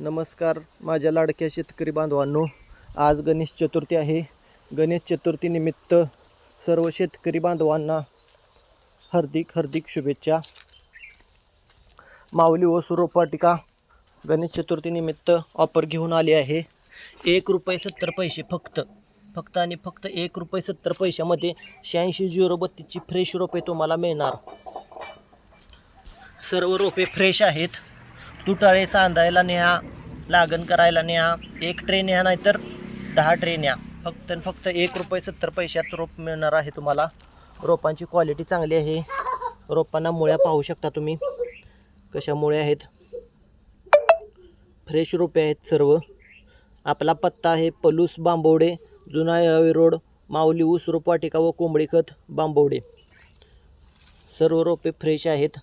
नमस्कार माझ्या लाडक्या शेतकरी बांधवांनो, आज गणेश चतुर्थी आहे। गणेश चतुर्थीनिमित्त सर्व शेतकरी बांधवांना हार्दिक शुभेच्छा। माऊली व रोपवाटिका गणेश चतुर्थीनिमित्त ऑफर घेऊन आली आहे। 1 रुपये 70 पैसे फक्त आणि फक्त 1 रुपये 70 पैशामध्ये 86 ची फ्रेश रोपे तुम्हाला मिळणार। सर्व रोपे फ्रेश आहेत। तुटाळे सांधायला न्या, लागण करायला न्या, 1 ट्रे न्या नाहीतर 10 ट्रे न्या। फक्त 1 रुपये 70 पैशात रोप मिळणार आहे तुम्हाला। रोपांची क्वालिटी चांगली आहे। रोपांना मुळ्या पाहू शकता तुम्ही कशा मुळ्या आहेत। फ्रेश रोपे आहेत सर्व। आपला पत्ता आहे पलूस बांबवडे, जुना येळावी रोड, माऊली ऊस रोपवाटिका व कोंबडी खत बांबवडे। सर्व रोपे फ्रेश आहेत।